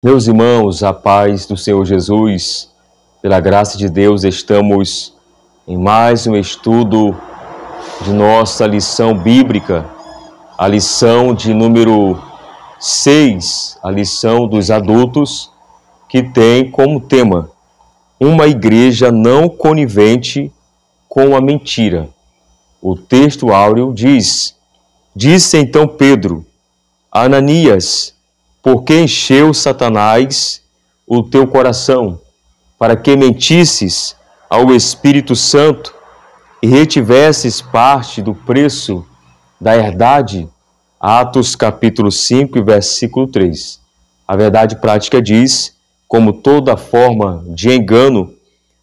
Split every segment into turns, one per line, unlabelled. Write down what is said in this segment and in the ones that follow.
Meus irmãos, a paz do Senhor Jesus, pela graça de Deus, estamos em mais um estudo de nossa lição bíblica, a lição de número 6, a lição dos adultos, que tem como tema uma igreja não conivente com a mentira. O texto áureo diz: Disse então Pedro a Ananias: por que encheu Satanás o teu coração, para que mentisses ao Espírito Santo e retivesses parte do preço da herdade? Atos capítulo 5, versículo 3. A verdade prática diz: como toda forma de engano,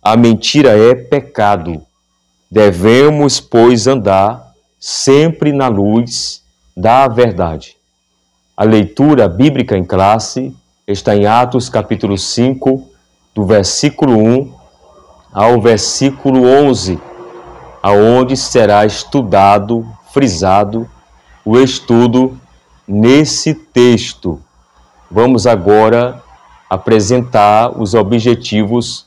a mentira é pecado. Devemos, pois, andar sempre na luz da verdade. A leitura bíblica em classe está em Atos capítulo 5, do versículo 1 ao versículo 11, aonde será estudado, frisado, o estudo nesse texto. Vamos agora apresentar os objetivos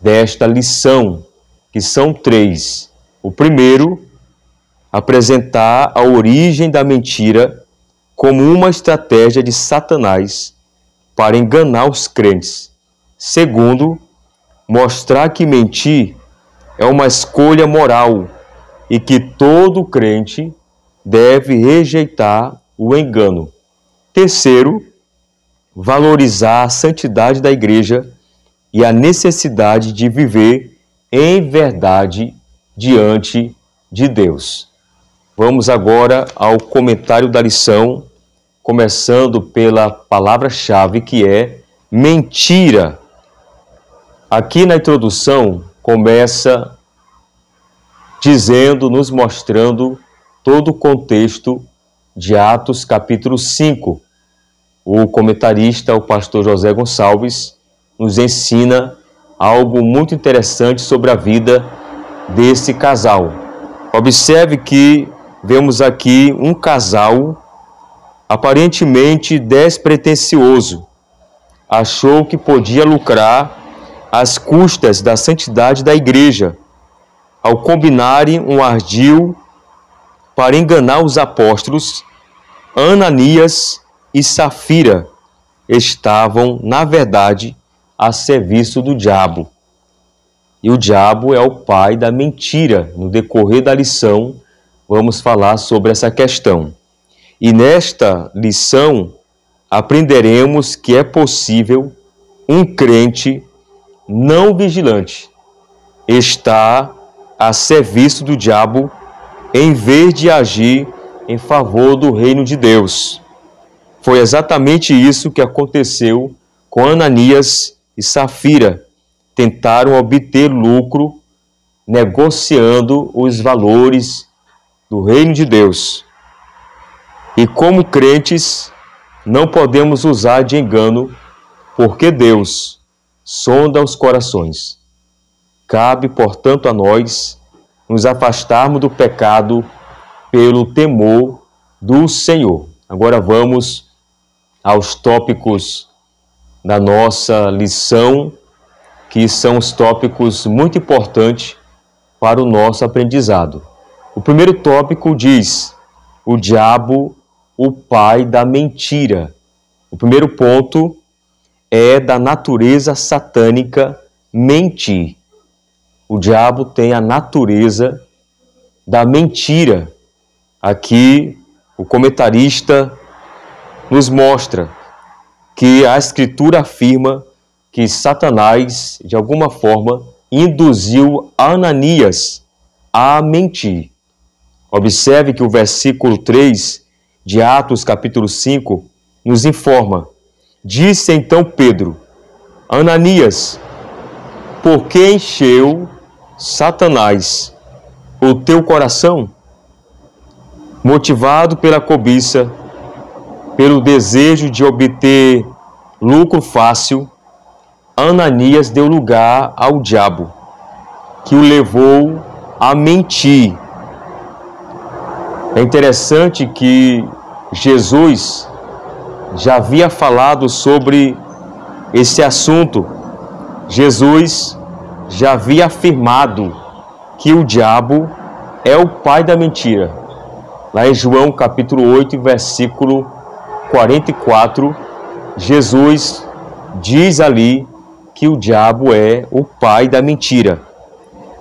desta lição, que são 3. O primeiro, apresentar a origem da mentira como uma estratégia de Satanás para enganar os crentes. Segundo, mostrar que mentir é uma escolha moral e que todo crente deve rejeitar o engano. Terceiro, valorizar a santidade da igreja e a necessidade de viver em verdade diante de Deus. Vamos agora ao comentário da lição, começando pela palavra-chave, que é mentira. Aqui na introdução começa dizendo, nos mostrando todo o contexto de Atos capítulo 5. O comentarista, o pastor José Gonçalves, nos ensina algo muito interessante sobre a vida desse casal. Observe que vemos aqui um casal aparentemente despretensioso. Achou que podia lucrar às custas da santidade da igreja, ao combinarem um ardil para enganar os apóstolos. Ananias e Safira estavam, na verdade, a serviço do diabo. E o diabo é o pai da mentira. No decorrer da lição, vamos falar sobre essa questão. E nesta lição, aprenderemos que é possível um crente não vigilante estar a serviço do diabo em vez de agir em favor do reino de Deus. Foi exatamente isso que aconteceu com Ananias e Safira. Tentaram obter lucro negociando os valores do reino de Deus. E como crentes, não podemos usar de engano, porque Deus sonda os corações. Cabe, portanto, a nós nos afastarmos do pecado pelo temor do Senhor. Agora vamos aos tópicos da nossa lição, que são os tópicos muito importantes para o nosso aprendizado. O primeiro tópico diz: o diabo, o pai da mentira. O primeiro ponto é da natureza satânica mentir. O diabo tem a natureza da mentira. Aqui o comentarista nos mostra que a Escritura afirma que Satanás, de alguma forma, induziu Ananias a mentir. Observe que o versículo 3 de Atos capítulo 5 nos informa: Disse então Pedro, Ananias, por que encheu Satanás o teu coração? Motivado pela cobiça, pelo desejo de obter lucro fácil, Ananias deu lugar ao diabo, que o levou a mentir. É interessante que Jesus já havia falado sobre esse assunto, Jesus já havia afirmado que o diabo é o pai da mentira. Lá em João capítulo 8, versículo 44, Jesus diz ali que o diabo é o pai da mentira.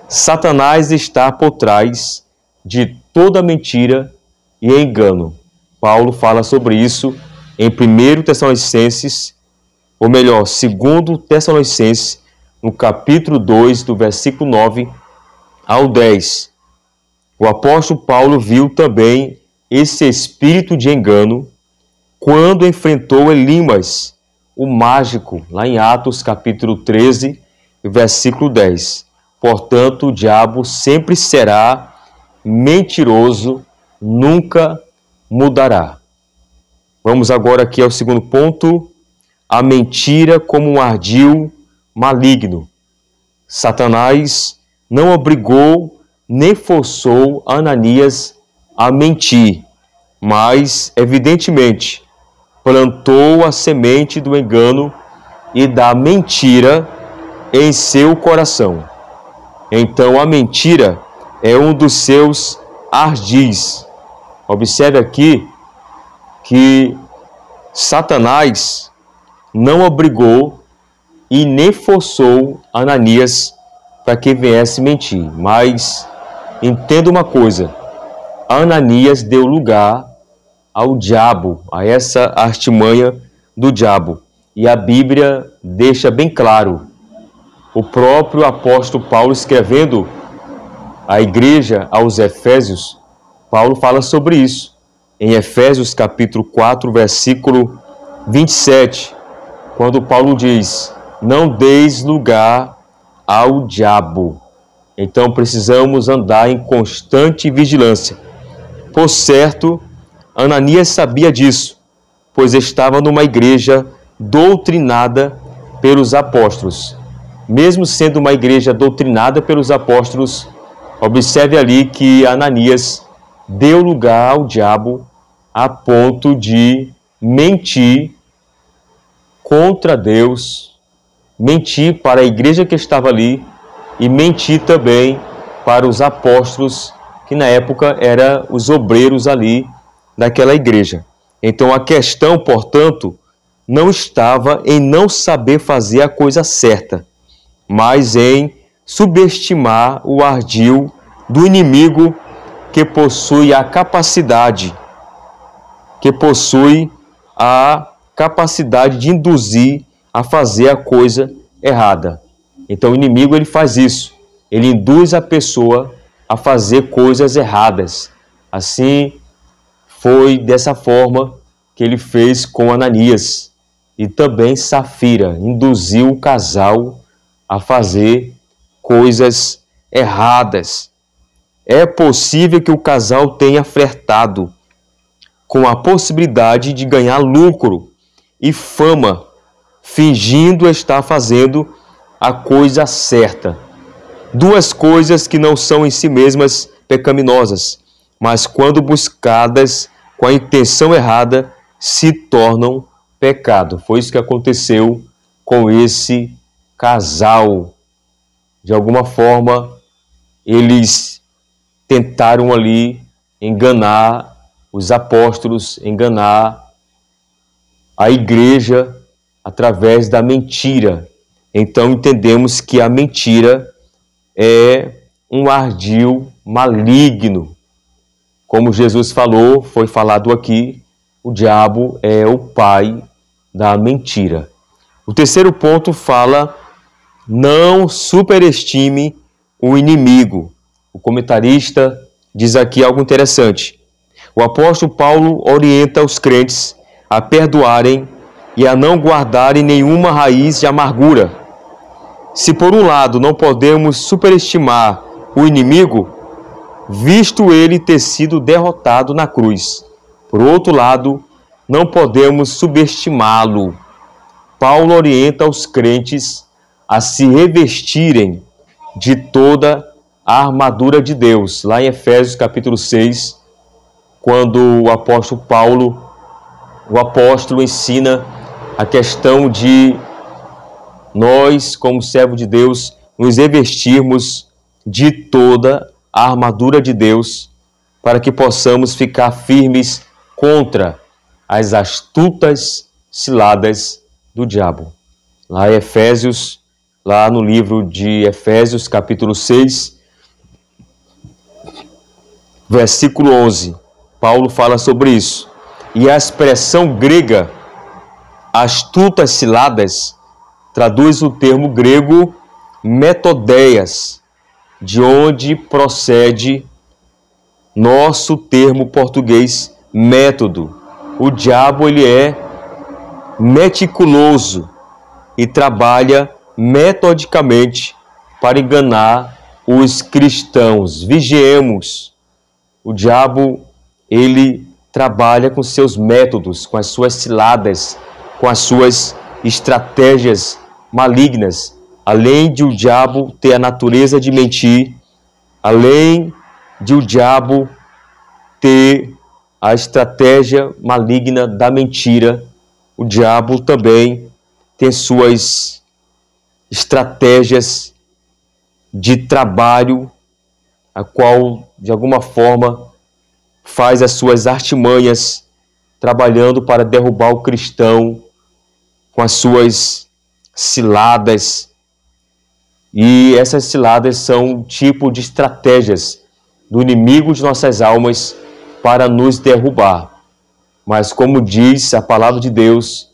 Satanás está por trás de toda mentira e engano. Paulo fala sobre isso em 1 Tessalonicenses, ou melhor, 2 Tessalonicenses, no capítulo 2, do versículo 9 ao 10. O apóstolo Paulo viu também esse espírito de engano quando enfrentou Elimas, o mágico, lá em Atos capítulo 13, versículo 10. Portanto, o diabo sempre será mentiroso, nunca mudará. Vamos agora aqui ao segundo ponto, a mentira como um ardil maligno. Satanás não obrigou nem forçou Ananias a mentir, mas, evidentemente, plantou a semente do engano e da mentira em seu coração. Então, a mentira é um dos seus ardis. Observe aqui que Satanás não obrigou e nem forçou Ananias para que viesse mentir. Mas entenda uma coisa, Ananias deu lugar ao diabo, a essa artimanha do diabo. E a Bíblia deixa bem claro, o próprio apóstolo Paulo escrevendo à igreja aos Efésios, Paulo fala sobre isso. Em Efésios capítulo 4, versículo 27, quando Paulo diz, não deis lugar ao diabo. Então precisamos andar em constante vigilância. Por certo, Ananias sabia disso, pois estava numa igreja doutrinada pelos apóstolos. Mesmo sendo uma igreja doutrinada pelos apóstolos, observe ali que Ananias deu lugar ao diabo a ponto de mentir contra Deus, mentir para a igreja que estava ali e mentir também para os apóstolos, que na época eram os obreiros ali daquela igreja. Então a questão, portanto, não estava em não saber fazer a coisa certa, mas em subestimar o ardil do inimigo que possui a capacidade de induzir a fazer a coisa errada. Então o inimigo ele faz isso, ele induz a pessoa a fazer coisas erradas. Assim foi dessa forma que ele fez com Ananias e também Safira, induziu o casal a fazer coisas erradas. É possível que o casal tenha flertado com a possibilidade de ganhar lucro e fama, fingindo estar fazendo a coisa certa. Duas coisas que não são em si mesmas pecaminosas, mas quando buscadas com a intenção errada, se tornam pecado. Foi isso que aconteceu com esse casal. De alguma forma, eles tentaram ali enganar os apóstolos, enganar a igreja através da mentira. Então entendemos que a mentira é um ardil maligno. Como Jesus falou, foi falado aqui, o diabo é o pai da mentira. O terceiro ponto fala, não superestime o inimigo. O comentarista diz aqui algo interessante. O apóstolo Paulo orienta os crentes a perdoarem e a não guardarem nenhuma raiz de amargura. Se por um lado não podemos superestimar o inimigo, visto ele ter sido derrotado na cruz, por outro lado, não podemos subestimá-lo. Paulo orienta os crentes a se revestirem de toda a armadura de Deus. Lá em Efésios capítulo 6, quando o apóstolo Paulo, ensina a questão de nós, como servo de Deus, nos revestirmos de toda a armadura de Deus, para que possamos ficar firmes contra as astutas ciladas do diabo. Lá em Efésios, lá no livro de Efésios, capítulo 6, versículo 11, Paulo fala sobre isso. E a expressão grega, astutas ciladas, traduz o termo grego metodeias, de onde procede nosso termo português método. O diabo, ele é meticuloso e trabalha metodicamente para enganar os cristãos. Vigiemos. O diabo, ele trabalha com seus métodos, com as suas ciladas, com as suas estratégias malignas. Além de o diabo ter a natureza de mentir, além de o diabo ter a estratégia maligna da mentira, o diabo também tem suas estratégias de trabalho, a qual, de alguma forma, faz as suas artimanhas, trabalhando para derrubar o cristão com as suas ciladas. E essas ciladas são um tipo de estratégias do inimigo de nossas almas para nos derrubar. Mas como diz a palavra de Deus,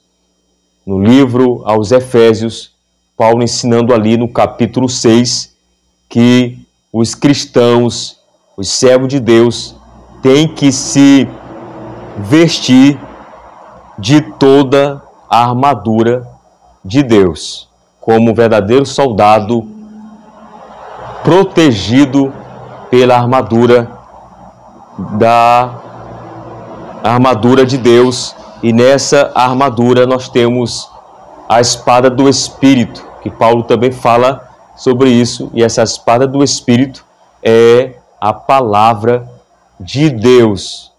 no livro aos Efésios, Paulo ensinando ali no capítulo 6, que os cristãos, os servos de Deus, têm que se vestir de toda a armadura de Deus, como um verdadeiro soldado protegido pela armadura de Deus. E nessa armadura nós temos a espada do Espírito, que Paulo também fala sobre isso, e essa espada do Espírito é a palavra de Deus,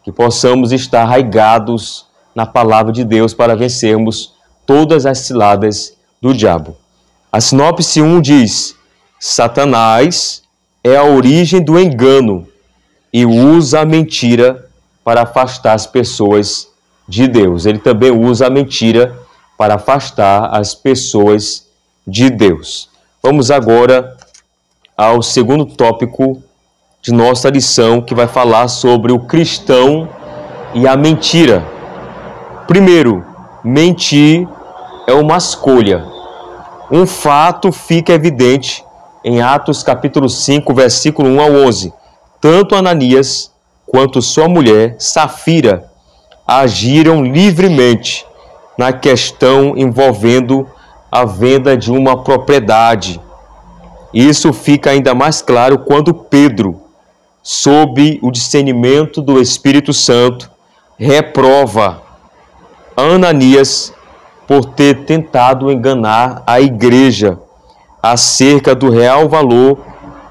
que possamos estar arraigados na palavra de Deus para vencermos todas as ciladas do diabo. A sinopse 1 diz: Satanás é a origem do engano e usa a mentira para afastar as pessoas de Deus. Ele também usa a mentira para afastar as pessoas de Deus. Vamos agora ao segundo tópico de nossa lição, que vai falar sobre o cristão e a mentira. Primeiro, mentir é uma escolha. Um fato fica evidente em Atos capítulo 5, versículo 1 ao 11. Tanto Ananias quanto sua mulher, Safira, agiram livremente na questão envolvendo a venda de uma propriedade. Isso fica ainda mais claro quando Pedro, sob o discernimento do Espírito Santo, reprova Ananias por ter tentado enganar a igreja acerca do real valor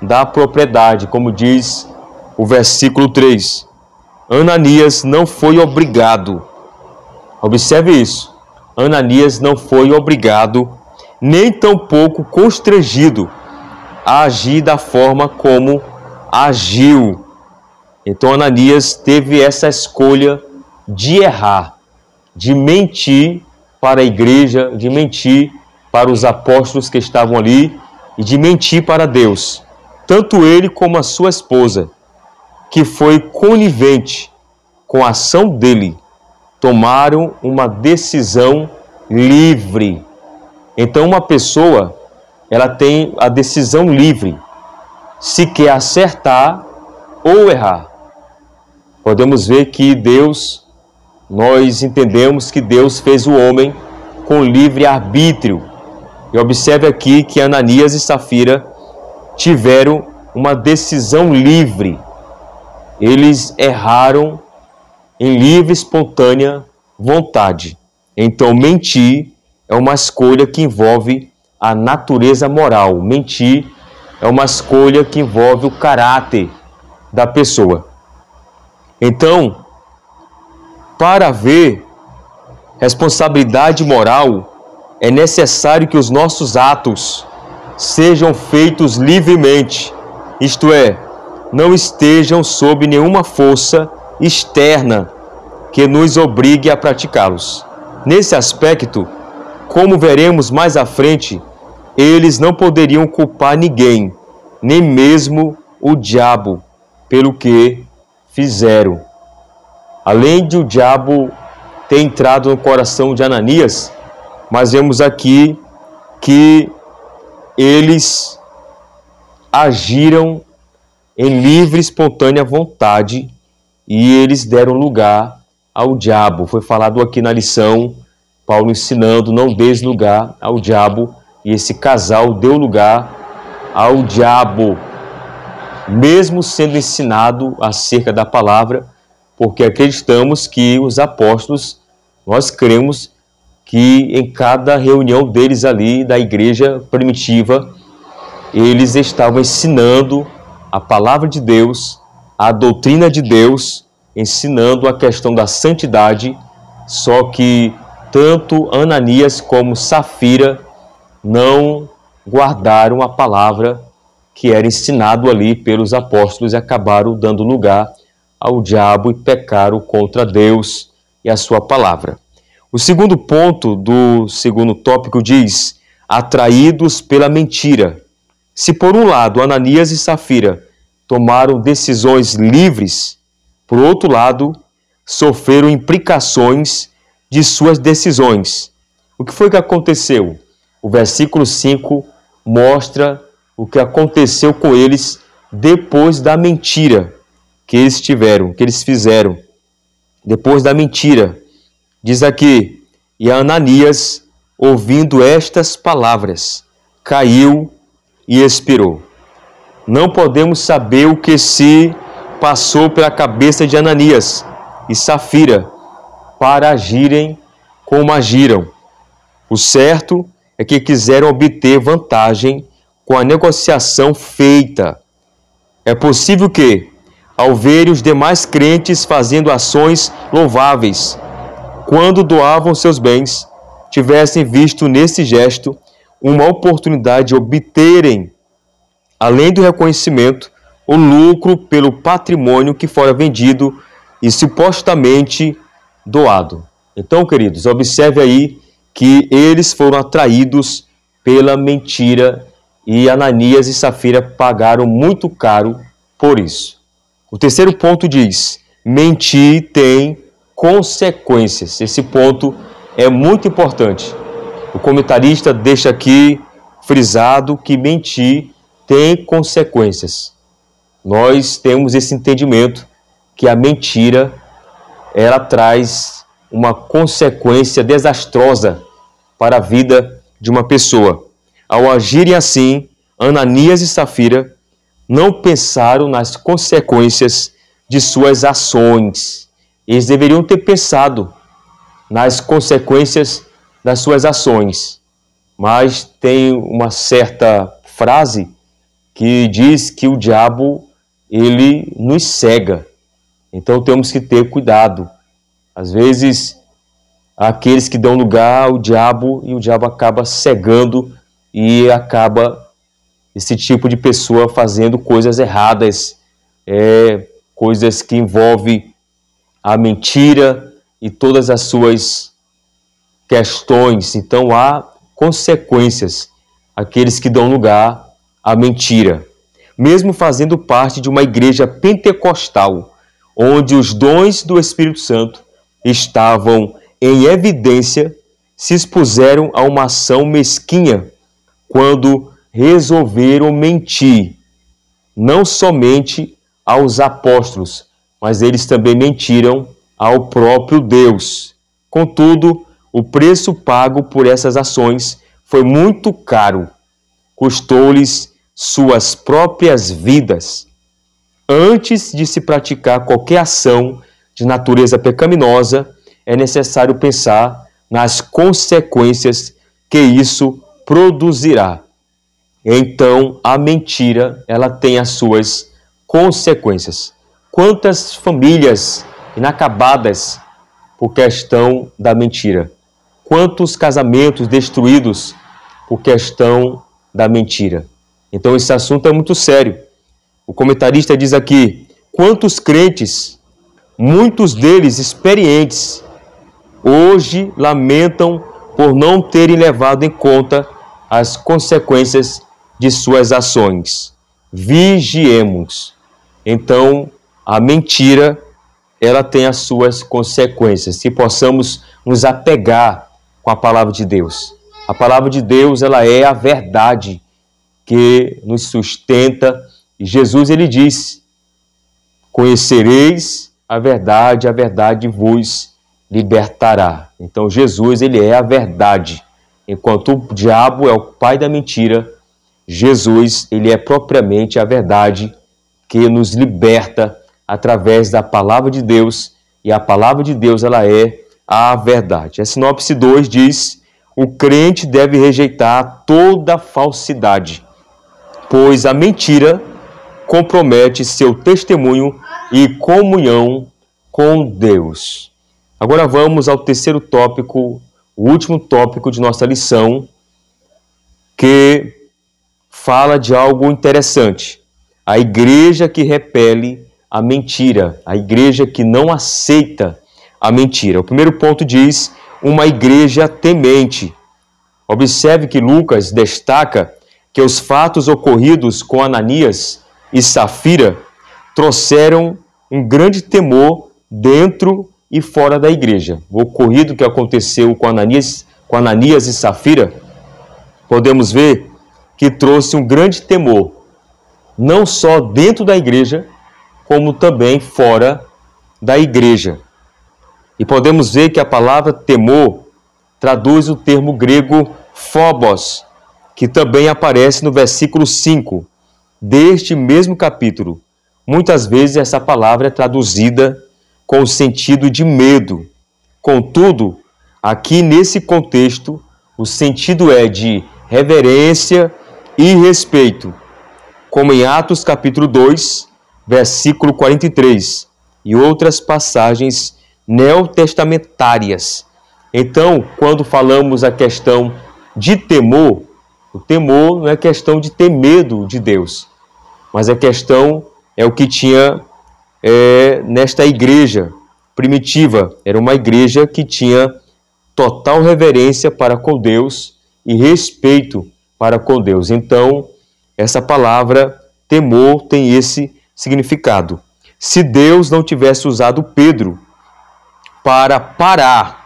da propriedade, como diz o versículo 3. Ananias não foi obrigado, observe isso, Ananias não foi obrigado, nem tampouco constrangido a agir da forma como agiu. Então Ananias teve essa escolha de errar, de mentir para a igreja, de mentir para os apóstolos que estavam ali e de mentir para Deus. Tanto ele como a sua esposa, que foi conivente com a ação dele, tomaram uma decisão livre. Então uma pessoa, ela tem a decisão livre, se quer acertar ou errar. Podemos ver que Deus, nós entendemos que Deus fez o homem com livre arbítrio. E observe aqui que Ananias e Safira tiveram uma decisão livre. Eles erraram em livre e espontânea vontade. Então, mentir é uma escolha que envolve a natureza moral. Mentir é uma escolha que envolve o caráter da pessoa. Então, para haver responsabilidade moral, é necessário que os nossos atos sejam feitos livremente, isto é, não estejam sob nenhuma força externa que nos obrigue a praticá-los. Nesse aspecto, como veremos mais à frente, eles não poderiam culpar ninguém, nem mesmo o diabo, pelo que fizeram. Além de o diabo ter entrado no coração de Ananias, mas vemos aqui que eles agiram em livre e espontânea vontade e eles deram lugar ao diabo. Foi falado aqui na lição, Paulo ensinando, não deis lugar ao diabo, e esse casal deu lugar ao diabo, mesmo sendo ensinado acerca da palavra, porque acreditamos que os apóstolos, nós cremos que em cada reunião deles ali, da igreja primitiva, eles estavam ensinando a palavra de Deus, a doutrina de Deus, ensinando a questão da santidade, só que tanto Ananias como Safira não guardaram a palavra que era ensinado ali pelos apóstolos e acabaram dando lugar ao diabo e pecaram contra Deus e a sua palavra. O segundo ponto do segundo tópico diz: atraídos pela mentira. Se por um lado Ananias e Safira tomaram decisões livres, por outro lado, sofreram implicações de suas decisões. O que foi que aconteceu? O versículo 5 mostra o que aconteceu com eles depois da mentira que eles tiveram, que eles fizeram. Depois da mentira. Diz aqui: e Ananias, ouvindo estas palavras, caiu e expirou. Não podemos saber o que se passou pela cabeça de Ananias e Safira para agirem como agiram. O certo é que quiseram obter vantagem com a negociação feita. É possível que, ao verem os demais crentes fazendo ações louváveis, quando doavam seus bens, tivessem visto nesse gesto uma oportunidade de obterem, além do reconhecimento, o lucro pelo patrimônio que fora vendido e supostamente doado. Então, queridos, observe aí que eles foram atraídos pela mentira e Ananias e Safira pagaram muito caro por isso. O terceiro ponto diz: mentir tem consequências. Esse ponto é muito importante. O comentarista deixa aqui frisado que mentir tem consequências. Nós temos esse entendimento que a mentira, ela traz uma consequência desastrosa para a vida de uma pessoa. Ao agirem assim, Ananias e Safira não pensaram nas consequências de suas ações. Eles deveriam ter pensado nas consequências das suas ações. Mas tem uma certa frase que diz que o diabo, ele nos cega. Então temos que ter cuidado. Às vezes, aqueles que dão lugar ao diabo, e o diabo acaba cegando e acaba esse tipo de pessoa fazendo coisas erradas, coisas que envolvem a mentira e todas as suas questões. Então há consequências àqueles que dão lugar à mentira. Mesmo fazendo parte de uma igreja pentecostal, onde os dons do Espírito Santo estavam em evidência, se expuseram a uma ação mesquinha quando resolveram mentir, não somente aos apóstolos, mas eles também mentiram ao próprio Deus. Contudo, o preço pago por essas ações foi muito caro, custou-lhes suas próprias vidas. Antes de se praticar qualquer ação de natureza pecaminosa, é necessário pensar nas consequências que isso produzirá. Então, a mentira, ela tem as suas consequências. Quantas famílias inacabadas por questão da mentira? quantos casamentos destruídos por questão da mentira. Então esse assunto é muito sério. O comentarista diz aqui, quantos crentes, muitos deles experientes, hoje lamentam por não terem levado em conta as consequências de suas ações. Vigiemos. Então, a mentira, ela tem as suas consequências. Se possamos nos apegar com a palavra de Deus. A palavra de Deus, ela é a verdade que nos sustenta. E Jesus, ele disse, conhecereis a verdade vos libertará. Então Jesus, ele é a verdade. Enquanto o diabo é o pai da mentira, Jesus, ele é propriamente a verdade que nos liberta através da palavra de Deus, e a palavra de Deus, ela é a verdade. A sinopse 2 diz, o crente deve rejeitar toda falsidade, pois a mentira compromete seu testemunho e comunhão com Deus. Agora vamos ao terceiro tópico, o último tópico de nossa lição, que fala de algo interessante. A igreja que repele a mentira, a igreja que não aceita a mentira. O primeiro ponto diz, uma igreja temente. Observe que Lucas destaca que os fatos ocorridos com Ananias e Safira trouxeram um grande temor dentro e fora da igreja. O ocorrido que aconteceu com Ananias e Safira, podemos ver que trouxe um grande temor, não só dentro da igreja, como também fora da igreja. E podemos ver que a palavra temor traduz o termo grego phobos, que também aparece no versículo 5 deste mesmo capítulo. Muitas vezes essa palavra é traduzida com o sentido de medo. Contudo, aqui nesse contexto, o sentido é de reverência e respeito, como em Atos capítulo 2, versículo 43, e outras passagens neotestamentárias. Então, quando falamos a questão de temor, o temor não é questão de ter medo de Deus, mas a questão é o que tinha nesta igreja primitiva. Era uma igreja que tinha total reverência para com Deus e respeito para com Deus. Então, essa palavra temor tem esse significado. Se Deus não tivesse usado Pedro para parar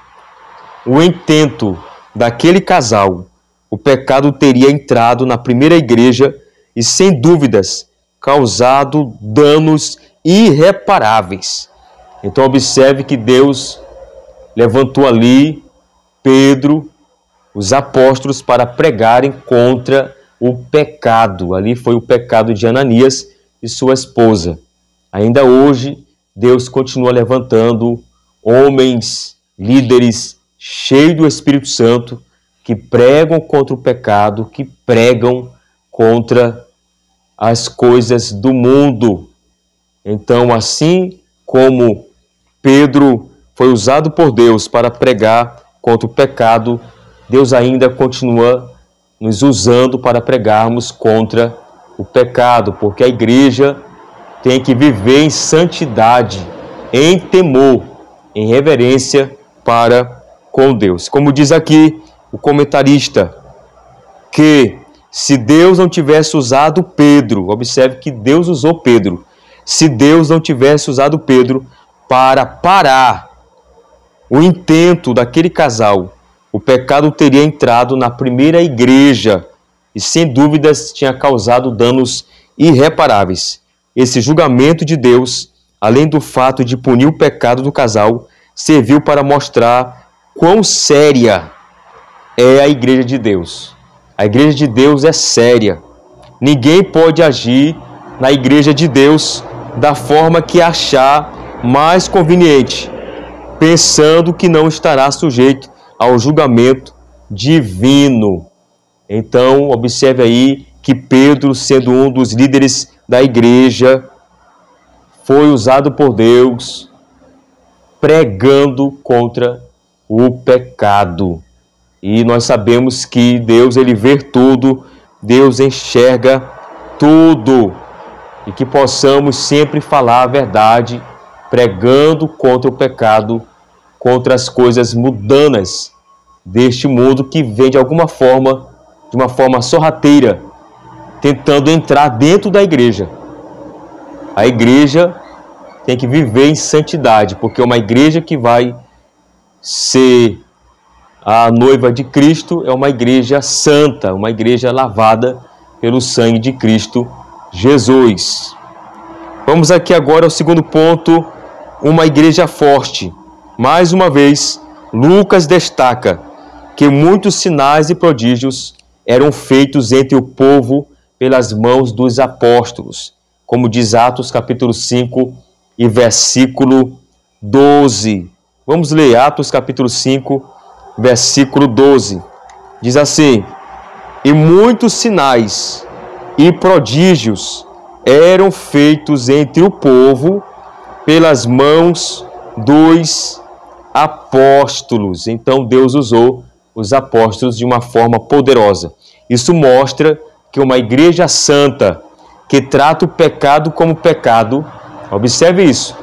o intento daquele casal, o pecado teria entrado na primeira igreja e, sem dúvidas, causado danos irreparáveis. Então observe que Deus levantou ali Pedro, os apóstolos, para pregarem contra o pecado. Ali foi o pecado de Ananias e sua esposa. Ainda hoje, Deus continua levantando homens, líderes, cheios do Espírito Santo, que pregam contra o pecado, que pregam contra as coisas do mundo. Então, assim como Pedro foi usado por Deus para pregar contra o pecado, Deus ainda continua nos usando para pregarmos contra o pecado, porque a igreja tem que viver em santidade, em temor, em reverência para com Deus. Como diz aqui o comentarista, que se Deus não tivesse usado Pedro, observe que Deus usou Pedro, se Deus não tivesse usado Pedro para parar o intento daquele casal, o pecado teria entrado na primeira igreja e, sem dúvidas, tinha causado danos irreparáveis. Esse julgamento de Deus, além do fato de punir o pecado do casal, serviu para mostrar quão séria é a igreja de Deus. A igreja de Deus é séria. Ninguém pode agir na igreja de Deus da forma que achar mais conveniente, pensando que não estará sujeito ao julgamento divino. Então, observe aí que Pedro, sendo um dos líderes da igreja, foi usado por Deus pregando contra o pecado. E nós sabemos que Deus, ele vê tudo, Deus enxerga tudo. E que possamos sempre falar a verdade, pregando contra o pecado, contra as coisas mundanas deste mundo que vem de alguma forma, de uma forma sorrateira, tentando entrar dentro da igreja. A igreja tem que viver em santidade, porque uma igreja que vai ser a noiva de Cristo é uma igreja santa, uma igreja lavada pelo sangue de Cristo Jesus. Vamos aqui agora ao segundo ponto, uma igreja forte. Mais uma vez, Lucas destaca que muitos sinais e prodígios eram feitos entre o povo pelas mãos dos apóstolos, como diz Atos capítulo 5 e versículo 12. Vamos ler Atos capítulo 5, versículo 12. Diz assim: e muitos sinais e prodígios eram feitos entre o povo pelas mãos dos apóstolos. Então Deus usou os apóstolos de uma forma poderosa. Isso mostra que uma igreja santa, que trata o pecado como pecado, observe isso,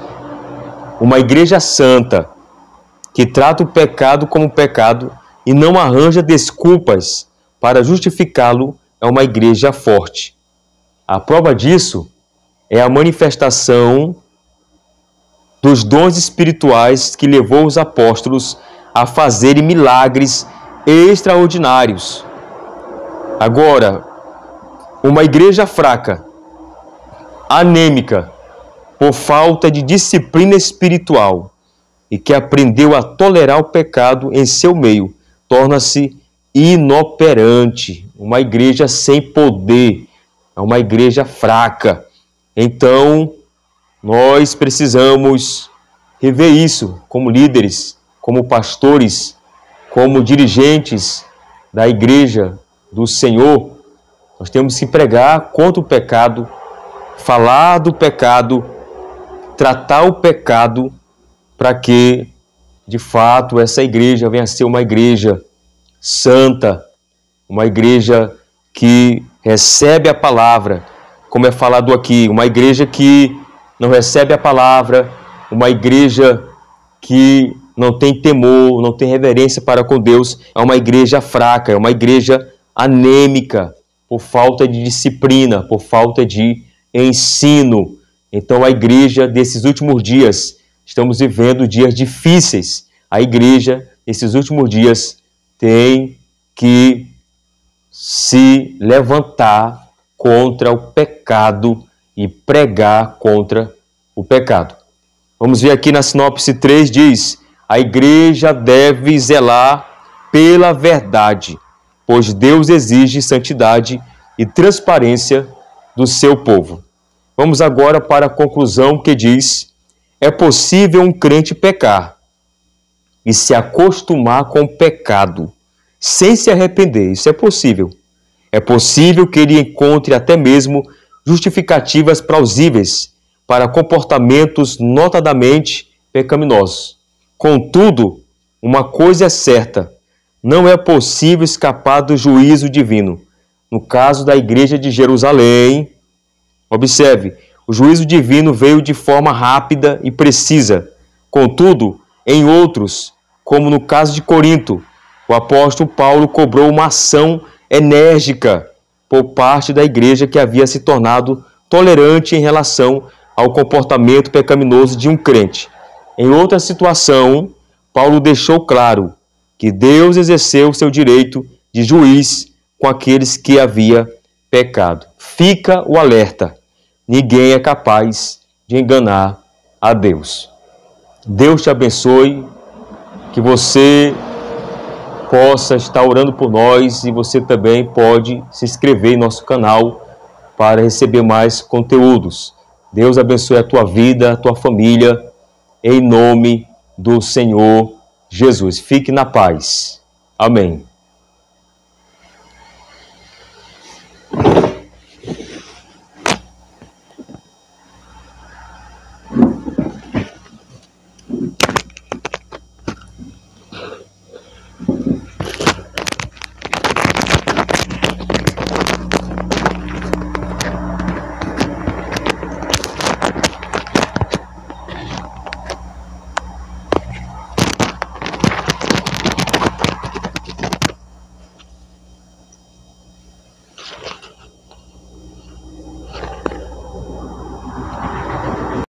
uma igreja santa, que trata o pecado como pecado e não arranja desculpas para justificá-lo, é uma igreja forte. A prova disso é a manifestação dos dons espirituais que levou os apóstolos a fazerem milagres extraordinários. Agora, uma igreja fraca, anêmica, por falta de disciplina espiritual e que aprendeu a tolerar o pecado em seu meio, torna-se inoperante. Uma igreja sem poder, é uma igreja fraca. Então, nós precisamos rever isso como líderes, como pastores, como dirigentes da igreja do Senhor. Nós temos que pregar contra o pecado, falar do pecado, tratar o pecado, para que, de fato, essa igreja venha a ser uma igreja santa, uma igreja que recebe a palavra, como é falado aqui, uma igreja que não recebe a palavra, uma igreja que não tem temor, não tem reverência para com Deus, é uma igreja fraca, é uma igreja anêmica, por falta de disciplina, por falta de ensino. Então a igreja desses últimos dias, estamos vivendo dias difíceis. A igreja, nesses últimos dias, tem que se levantar contra o pecado e pregar contra o pecado. Vamos ver aqui na sinopse 3, diz: a igreja deve zelar pela verdade, pois Deus exige santidade e transparência do seu povo. Vamos agora para a conclusão que diz: é possível um crente pecar e se acostumar com o pecado sem se arrepender. Isso é possível. É possível que ele encontre até mesmo justificativas plausíveis para comportamentos notadamente pecaminosos. Contudo, uma coisa é certa: não é possível escapar do juízo divino. No caso da igreja de Jerusalém, observe, o juízo divino veio de forma rápida e precisa. Contudo, em outros, como no caso de Corinto, o apóstolo Paulo cobrou uma ação enérgica por parte da igreja que havia se tornado tolerante em relação ao comportamento pecaminoso de um crente. Em outra situação, Paulo deixou claro que Deus exerceu seu direito de juiz com aqueles que havia pecado. Fica o alerta: ninguém é capaz de enganar a Deus. Deus te abençoe, que você possa estar orando por nós e você também pode se inscrever em nosso canal para receber mais conteúdos. Deus abençoe a tua vida, a tua família, em nome do Senhor Jesus. Fique na paz. Amém.